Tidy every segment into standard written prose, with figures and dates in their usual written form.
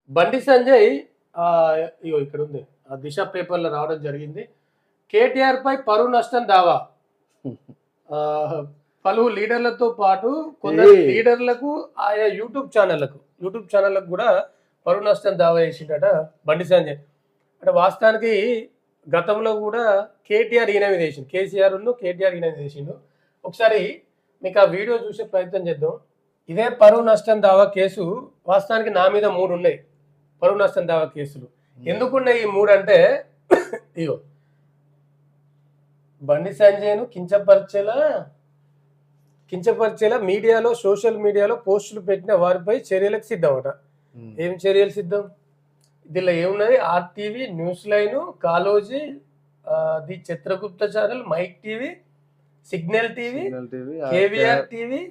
బండి సంజయ్ ఇగో ఇక్కడ ఉంది. దిశ పేపర్‌లో రావడం జరిగింది. కేటీఆర్ పై పరువు నష్టం దావా. ఆహ్, పలువురు లీడర్లతో పాటు కొందరు లీడర్లకు ఆయా యూట్యూబ్ ఛానళ్ళకు కూడా పరువు నష్టం దావా చేసిండట బండి సంజయ్. అంటే వాస్తవానికి గతంలో కూడా కేటీఆర్ ఈయన మీద వేసిండు. కేసీఆర్‌ను కేటీఆర్ ఈయన మీద వేసిండు. ఒకసారి మీకు ఆ వీడియో చూసే ప్రయత్నం చేద్దాం. ఇదే పరువు నష్టం దావా కేసు వాస్తవానికి నా మీద 3 ఉన్నాయి. పరువు నష్టం దావా కేసులు ఎందుకున్నాయి ఈ 3 అంటే ఇగో బండి సంజయ్ను కించపరిచేలా మీడియాలో సోషల్ మీడియాలో పోస్టులు పెట్టిన వారిపై చర్యలకు సిద్ధమట. ఏం చర్యలు సిద్ధం? దీనిలో ఏమున్నది? RTV, news line, Kaloji, the Chitragupta channel, mic TV, signal TV, KVR TV,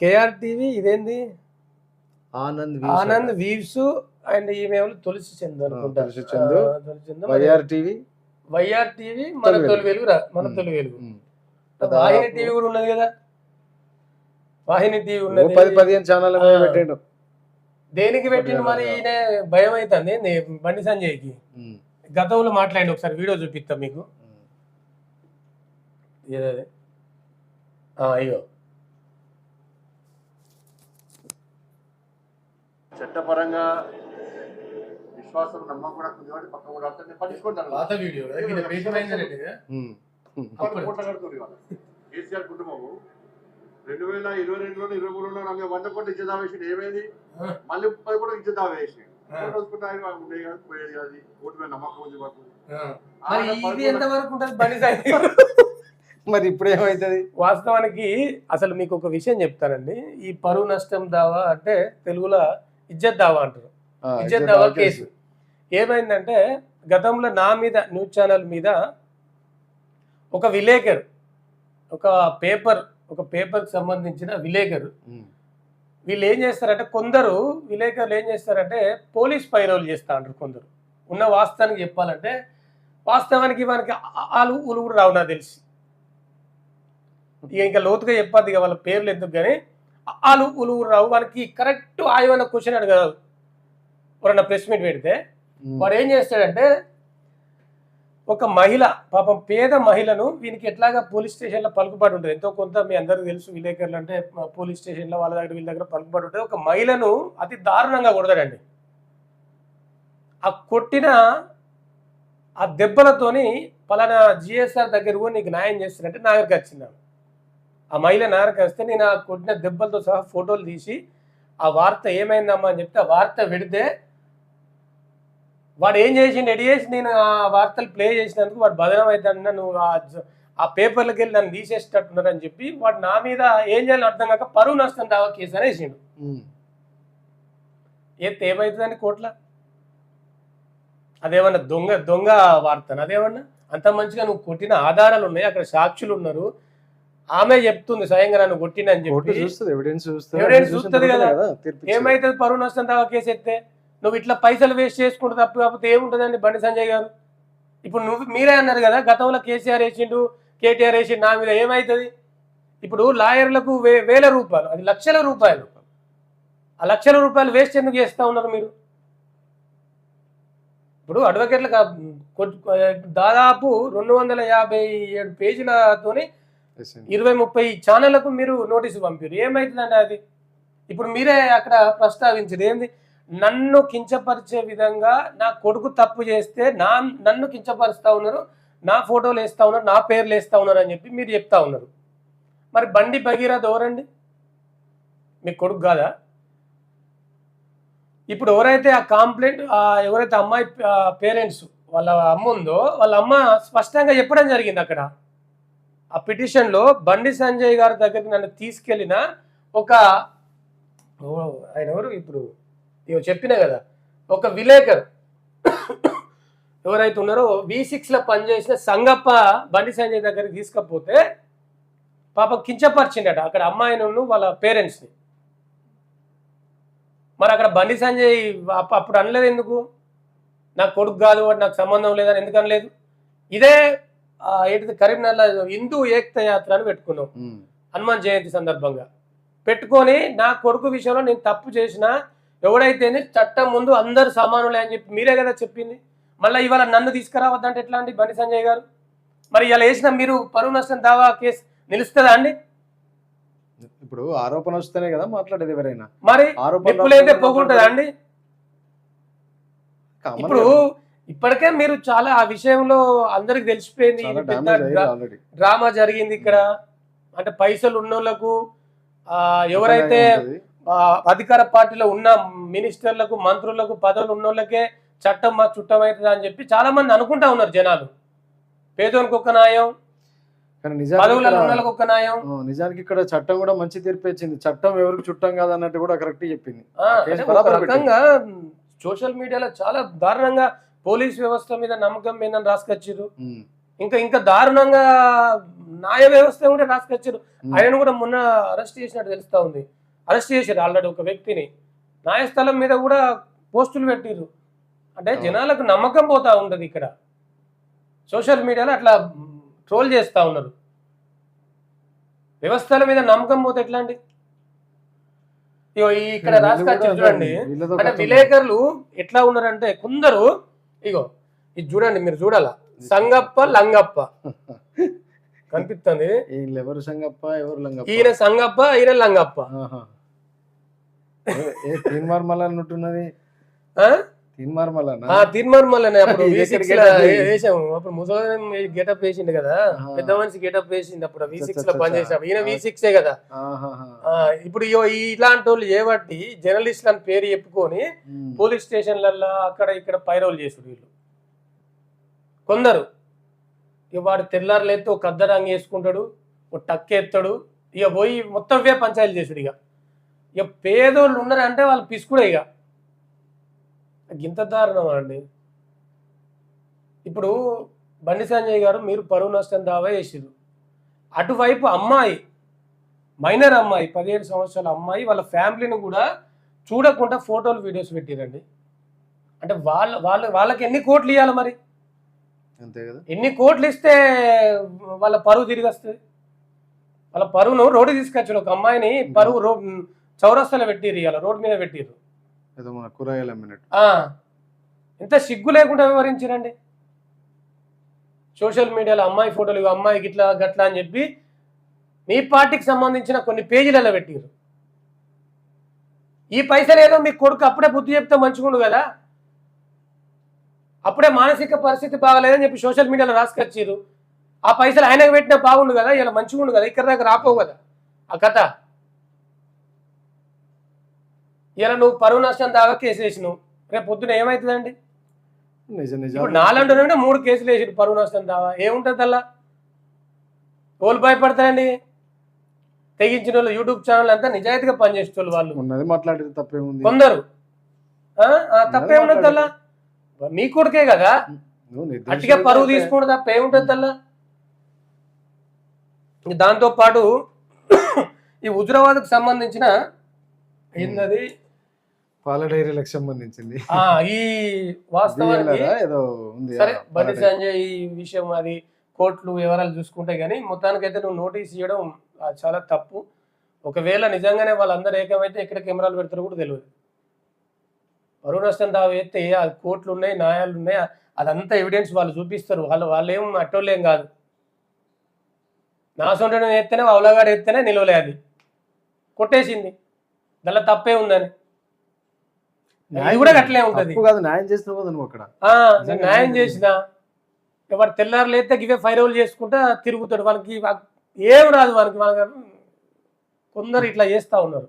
KR TV, ఇదేంది ఆనంద్ వీవ్స్ అండ్ ఈమె తులసి చంద్ అనుకుంటా. వైఆర్ టీవీ, మన తొలి వెలుగు. వాహిని టీవీ కూడా ఉన్నది కదా. వాహిని టీవీ ఉన్నది. 10-15 ఛానల్ పెట్టిండు. దేనికి పెట్టిండు మరి? ఈయన భయం అవుతుంది బండి సంజయ్కి. గతంలో మాట్లాడి ఒకసారి వీడియో చూపిస్తాం మీకు. అయ్యో చట్టపరంగా విశ్వాసం నమ్మకం కూడా కొంచెం పక్క కూడా పట్టించుకుంటారు. పాత వీడియో కేసీఆర్ కుటుంబము 2022లో 23లో 100 కోట్లు ఇచ్చే దావా వేసి ఏమైంది? మళ్ళీ 30 కోట్లు ఇచ్చే దావా వేసి ఉండేది కాదు, పోయేది కాదు. కోర్టు మీద నమ్మకం ఉంది మాకు. మరి ఇప్పుడు ఏమవుతుంది? వాస్తవానికి అసలు మీకు ఒక విషయం చెప్తానండి. ఈ పరువు నష్టం దావా అంటే తెలుగులో ఇజ్జత్ దావా అంటారు. ఇజ్జత్ దావా కేసు ఏమైందంటే గతంలో నా మీద న్యూస్ ఛానల్ మీద ఒక విలేకరు, ఒక పేపర్కి సంబంధించిన విలేకరు వీళ్ళు ఏం చేస్తారంటే, కొందరు విలేకరులు ఏం చేస్తారంటే పోలీస్ పైరవులు చేస్తా అంటారు. కొందరు ఉన్న వాస్తవానికి చెప్పాలంటే వాస్తవానికి మనకి ఆలు ఉలుగురు రావు నాకు తెలిసి. ఇంకా లోతుగా చెప్పద్దు ఇక వాళ్ళ పేర్లు ఎందుకు, కానీ ఆలు ఉలుగురు రావు. వానికి కరెక్ట్ ఆయన క్వశ్చన్ అడగదు. ఎవరన్నా ప్రెస్ మీట్ పెడితే వాడు ఏం చేస్తాడంటే, ఒక మహిళ పాపం పేద మహిళను వీనికి ఎట్లాగా పోలీస్ స్టేషన్లో పలుకుబాటు ఉంటుంది. ఎంతో కొంత మీ అందరికీ తెలుసు, విలేకరులు అంటే పోలీస్ స్టేషన్లో వాళ్ళ దగ్గర వీళ్ళ దగ్గర పలుకుబాటు ఉంటుంది. ఒక మహిళను అతి దారుణంగా కొడతాడండి. ఆ కొట్టిన ఆ దెబ్బలతోని పలానా జిఎస్ఆర్ దగ్గర కూడా నీకు న్యాయం చేస్తానంటే నా దగ్గరికి వచ్చింది. ఆ మహిళ నా దగ్గరికి వస్తే నేను ఆ కొట్టిన దెబ్బలతో సహా ఫోటోలు తీసి ఆ వార్త ఏమైందమ్మా అని చెప్తే ఆ వార్త పెడితే వాడు ఏం చేసి రెడీ చేసి నేను ఆ వార్తలు ప్లే చేసినందుకు వాడు బదనం అవుతాడన్నా, నువ్వు ఆ పేపర్లకి వెళ్ళి నన్ను తీసేసేటట్టున్నారని చెప్పి వాడు నా మీద ఏం చేయాలని అర్థం కాక పరువు నష్టం దావా కేసు అనేసిండు. ఏమవుతుందని కోట్ల అదేమన్నా దొంగ వార్తను? అదేమన్నా అంత మంచిగా నువ్వు కొట్టిన ఆధారాలు ఉన్నాయి, అక్కడ సాక్షులు ఉన్నారు, ఆమె చెప్తుంది స్వయంగా నన్ను కొట్టినని చెప్పి ఎవిడెన్స్ చూస్తుంది కదా. ఏమైతుంది పరువు నష్టం దావా కేసు ఎత్తే? నువ్వు ఇట్లా పైసలు వేస్ట్ చేసుకుంటే తప్పు కాకపోతే ఏముంటుందండి బండి సంజయ్ గారు? ఇప్పుడు మీరే అన్నారు కదా గతంలో కేసీఆర్ వేసిండు, కేటీఆర్ వేసిండు, నా మీద ఏమవుతుంది? ఇప్పుడు లాయర్లకు వేల రూపాయలు, అది లక్షల రూపాయలు, ఆ లక్షల రూపాయలు వేస్ట్ ఎందుకు చేస్తూ ఉన్నారు మీరు? ఇప్పుడు అడ్వకేట్లకు దాదాపు 257 పేజీలతోని 20-30 ఛానళ్లకు మీరు నోటీసు పంపారు. ఏమవుతుందండి అది? ఇప్పుడు మీరే అక్కడ ప్రస్తావించారు ఏంది, నన్ను కించపరిచే విధంగా నా కొడుకు తప్పు చేస్తే నన్ను కించపరుస్తూ ఉన్నారు, నా ఫోటోలు వేస్తూ ఉన్నారు, నా పేర్లు వేస్తూ ఉన్నారు అని చెప్పి మీరు చెప్తా ఉన్నారు. మరి బండి భగీరథ ఎవరండి? మీ కొడుకు కాదా? ఇప్పుడు ఎవరైతే ఆ కంప్లైంట్ ఎవరైతే అమ్మాయి పేరెంట్స్ వాళ్ళ అమ్మ ఉందో వాళ్ళ అమ్మ స్పష్టంగా చెప్పడం జరిగింది అక్కడ ఆ పిటిషన్లో, బండి సంజయ్ గారి దగ్గరికి నన్ను తీసుకెళ్ళిన ఆయన ఎవరు ఇప్పుడు చెప్పినా కదా, ఒక విలేకర్ ఎవరైతే ఉన్నారో V6లో పనిచేసిన సంగప్ప బండి సంజయ్ దగ్గరికి తీసుకపోతే పాప కించపరిచిండట అక్కడ అమ్మాయిని వాళ్ళ పేరెంట్స్ని. మరి అక్కడ బండి సంజయ్ అప్పుడు అనలేదు ఎందుకు? నాకు కొడుకు కాదు, వాడు నాకు సంబంధం లేదని ఎందుకు అనలేదు? ఇదే ఏంటిది కరీంనగర్ హిందూ ఏకత యాత్ర అని పెట్టుకున్నాం హనుమాన్ జయంతి సందర్భంగా. పెట్టుకొని నా కొడుకు విషయంలో నేను తప్పు చేసిన ఎవడైతేనే చట్టం ముందు అందరు సమానులే అని చెప్పి మీరే కదా చెప్పింది. మళ్ళీ ఇవాళ నన్ను తీసుకురావద్దంటే ఎట్లా అండి బండి సంజయ్ గారు? మరి ఇలా వేసిన మీరు పరువు నష్టం దావా కేసు నిలుస్తుందా అండి? ఇప్పుడు ఆరోపణ వస్తేనే కదా మాట్లాడేది ఎవరైనా. మరి ఆరోపణ నిప్పులైతే పోగుంటుందా అండి? ఇప్పుడు ఇప్పటికే మీరు చాలా ఆ విషయంలో అందరికి తెలిసిపోయింది, ఇది పెద్ద డ్రామా జరిగింది ఇక్కడ. అంటే పైసలు ఉన్నోళ్లకు, ఎవరైతే అధికార పార్టీలో ఉన్న మినిస్టర్లకు, మంత్రులకు, పదవులు ఉన్నోళ్ళకే చట్టం మా చుట్టం అవుతుంది అని చెప్పి చాలా మంది అనుకుంటా ఉన్నారు జనాలు. పేదోనికి ఒక న్యాయం, పదవులలో ఉన్నోళ్ళకి ఒక న్యాయం. నిజానికి ఇక్కడ చట్టం కూడా మంచి తీర్పు ఇచ్చింది. చట్టం ఎవరికి చుట్టం కాదన్నట్టు కూడా కరెక్ట్ చెప్పింది. ఒక రకంగా సోషల్ మీడియాలో చాలా దారుణంగా పోలీస్ వ్యవస్థ మీద నమ్మకం మీద రాసుకొచ్చారు. ఇంకా దారుణంగా న్యాయ వ్యవస్థ కూడా రాసుకొచ్చారు. ఆయన కూడా మొన్న అరెస్ట్ చేసినట్టు తెలుస్తా ఉంది. అరెస్ట్ చేశారు ఆల్రెడీ ఒక వ్యక్తిని. న్యాయస్థలం మీద కూడా పోస్టులు పెట్టిర్రు. అంటే జనాలకు నమ్మకం పోతా ఉంటుంది. ఇక్కడ సోషల్ మీడియాలో అట్లా ట్రోల్ చేస్తూ ఉన్నారు. వ్యవస్థల మీద నమ్మకం పోతే ఎట్లా అండి? ఇగో ఇక్కడ రాసుకొచ్చారు చూడండి. అంటే విలేకరులు ఎట్లా ఉన్నారంటే కొందరు, ఇగో ఇది చూడండి, మీరు చూడాలా, సంగప్ప లంగప్ప కనిపిస్తుంది. ఎవరు సంగప్ప ఎవరు లంగప్ప? ఈయన సంగప్ప, ఈయన లంగప్ప. తీన్మార్మలన్నట్టున్నది. తీన్మార్మలనే అప్పుడు వేసాము. అప్పుడు ముసలిం గెటప్ వేసిండు కదా, పెద్ద మనిషి గెటప్ వేసింది అప్పుడు V6 లో పనిచేసాము. ఈయన V6 కదా. ఇప్పుడు ఇలాంటి వాళ్ళు ఏబట్టి జర్నలిస్ట్ అని పేరు చెప్పుకొని పోలీస్ స్టేషన్లలో అక్కడ ఇక్కడ పైరోలు చేసుడు వీళ్ళు కొందరు. ఇక వాడు తెల్లారులేస్తే ఒక అద్దరంగి వేసుకుంటాడు, ఒక టక్కేస్తాడు, ఇక పోయి మొత్తం పంచాయతీలు చేసుడు. ఇక పేదోళ్ళు ఉన్నారంటే వాళ్ళు పిసుకుడే. ఇక ఇంత దారుణం అండి. ఇప్పుడు బండి సంజయ్ గారు మీరు పరువు నష్టం దావా వేసారు. అటువైపు అమ్మాయి, మైనర్ అమ్మాయి, 17 సంవత్సరాల అమ్మాయి వాళ్ళ ఫ్యామిలీని కూడా చూడకుండా ఫోటోలు వీడియోస్ పెట్టిరండి. అంటే వాళ్ళకి ఎన్ని కోట్లు ఇవ్వాలి మరి? అంతే కదా. ఎన్ని కోట్లు ఇస్తే వాళ్ళ పరువు తిరిగి వస్తుంది? వాళ్ళ పరువును రోడ్డు తీసుకొచ్చారు. ఒక అమ్మాయిని పరువు చౌరస్తాలో పెట్టిరు, ఇవాళ రోడ్డు మీద పెట్టిరు. ఎంత సిగ్గు లేకుండా వివరించారండి సోషల్ మీడియాలో. అమ్మాయి ఫోటోలు, అమ్మాయి గిట్లా గట్లా అని చెప్పి మీ పార్టీకి సంబంధించిన కొన్ని పేజీలలో పెట్టిరు. ఈ పైసలు ఏదో మీ కొడుకు అప్పుడే బుద్ధి చెప్తే మంచిగుండు కదా, అప్పుడే మానసిక పరిస్థితి బాగలేదని చెప్పి సోషల్ మీడియాలో రాసుకొచ్చారు. ఆ పైసలు ఆయనకు పెట్టినా బాగుండు కదా, ఇలా మంచిగుండు కదా, ఇక్కడ దాకా రాపోవు కదా ఆ కథ. ఇలా నువ్వు పరువు నష్టం దాకా కేసు వేసినావు, రేపు పొద్దున ఏమవుతుందండి? ఇప్పుడు 4 నుండి 3 కేసులు వేసారు పరువు నష్టం దావా. ఏముంటుంది అలా? వాళ్ళు భయపడతారండి. తెగించిన వాళ్ళు యూట్యూబ్ ఛానల్ అంతా నిజాయితీగా పనిచేసే వాళ్ళు మాట్లాడేది తప్పేముంది? కొందరు తప్పేముంటుంది అలా? మీ కొడుకే కదా, అట్టిగా పరువు తీసుకుంటే తప్ప ఏముంటుంది అలా? దాంతో పాటు ఈ హుజురాబాద్కు సంబంధించిన ఏంటది పాల డైరీలకు సంబంధించింది ఈ వాస్తవానికి సరే బండి సంజయ్ ఈ విషయం అది కోర్టులు వివరాలు చూసుకుంటే కానీ మొత్తానికైతే నువ్వు నోటీస్ ఇవ్వడం చాలా తప్పు. ఒకవేళ నిజంగానే వాళ్ళందరూ ఏకమైతే ఎక్కడ కెమెరాలు పెడతారో కూడా తెలియదు. పరువు నష్టం దావా ఎత్తే కోర్టులు ఉన్నాయి, న్యాయాలు ఉన్నాయి, అదంతా ఎవిడెన్స్ వాళ్ళు చూపిస్తారు. వాళ్ళేం అట్టోళ్ళేం కాదు. నా సొంత ఎత్తేనే అవలగాడు ఎత్తేనే నిలవలే, అది కొట్టేసింది, దానిలో తప్పే ఉందని. కూడా అట్లే ఉంటుంది. న్యాయం చేసిన అక్కడ న్యాయం చేసిన వాడు తెల్లారులు అయితే ఇవే ఫైరవులు చేసుకుంటా తిరుగుతాడు. వాళ్ళకి ఏం రాదు. వాళ్ళకి కొందరు ఇట్లా చేస్తూ ఉన్నారు.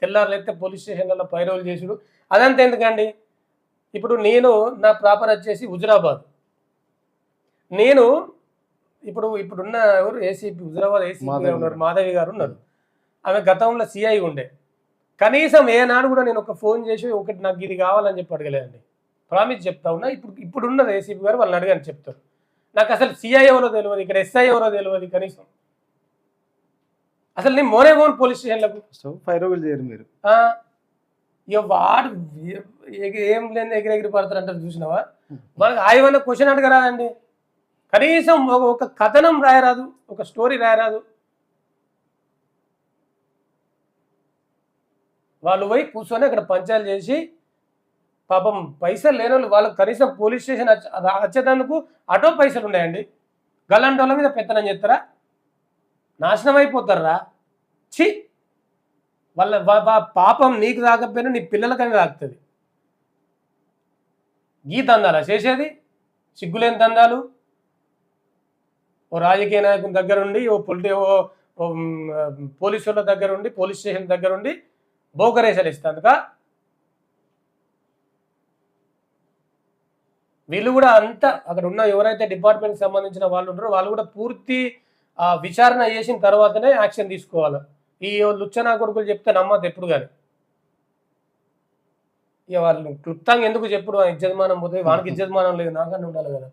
తెల్లారులు అయితే పోలీస్ స్టేషన్లలో ఫైరవులు చేసుడు అదంతా ఎందుకండి? ఇప్పుడు నేను నా ప్రాపర్ వచ్చేసి హుజురాబాద్. నేను ఇప్పుడున్న ఎవరు ఏసీపీ హుజురాబాద్ ఏసీపీ ఉన్నారు, మాధవి గారు ఉన్నారు. ఆమె గతంలో సిఐ ఉండే. కనీసం ఏనాడు కూడా నేను ఒక ఫోన్ చేసి ఒకటి నాకు ఇది కావాలని చెప్పి అడగలేదండి. ప్రామిస్ చెప్తా ఉన్నా. ఇప్పుడున్న ఏసీపీ గారు వాళ్ళని అడగని చెప్తారు. నాకు అసలు సిఐ ఎవరో తెలియదు, ఇక్కడ ఎస్ఐ ఎవరో తెలియదు. కనీసం అసలు నేను మోనే పోలీస్ స్టేషన్లకు ఫైరవులు చేయరు మీరు. ఇక వాడు ఏం లేని ఎగిరెగిరి పడతారు అంటారు, చూసినావా? వాళ్ళకి ఆయమన్నా క్వశ్చన్ అడగరాదండి. కనీసం ఒక కథనం రాయరాదు, ఒక స్టోరీ రాయరాదు. వాళ్ళు పోయి కూర్చొని అక్కడ పంచాయలు చేసి పాపం పైసలు లేని వాళ్ళు వాళ్ళకి కనీసం పోలీస్ స్టేషన్ వచ్చేటందుకు ఆటో పైసలు ఉన్నాయండి. గల్లంటి వాళ్ళ మీద పెత్తనం చేస్తారా? నాశనం అయిపోతారా? ఛీ, వాళ్ళ పాపం నీకు తాకపోయినా నీ పిల్లలకని తాకుతుంది. ఈ దందాలా చేసేది? సిగ్గులేని దందాలు. ఓ రాజకీయ నాయకుని దగ్గర ఉండి ఓ పోలీసుల దగ్గర ఉండి పోలీస్ స్టేషన్ దగ్గర ఉండి బోకరేషాలు ఇస్తానుక వీళ్ళు కూడా అంతా అక్కడ ఉన్న ఎవరైతే డిపార్ట్మెంట్కి సంబంధించిన వాళ్ళు ఉంటారో వాళ్ళు కూడా పూర్తి విచారణ చేసిన తర్వాతనే యాక్షన్ తీసుకోవాలి. ఈ లుచ్చనా కొడుకులు చెప్తే నమ్మద్దు ఎప్పుడు కానీ. ఇక వాళ్ళు క్లుప్తంగా ఎందుకు చెప్పుడు ఇజ్జతమానం పోతే వానికి ఇజ్జతమానం లేదు నాకన్నా ఉండాలి కదా.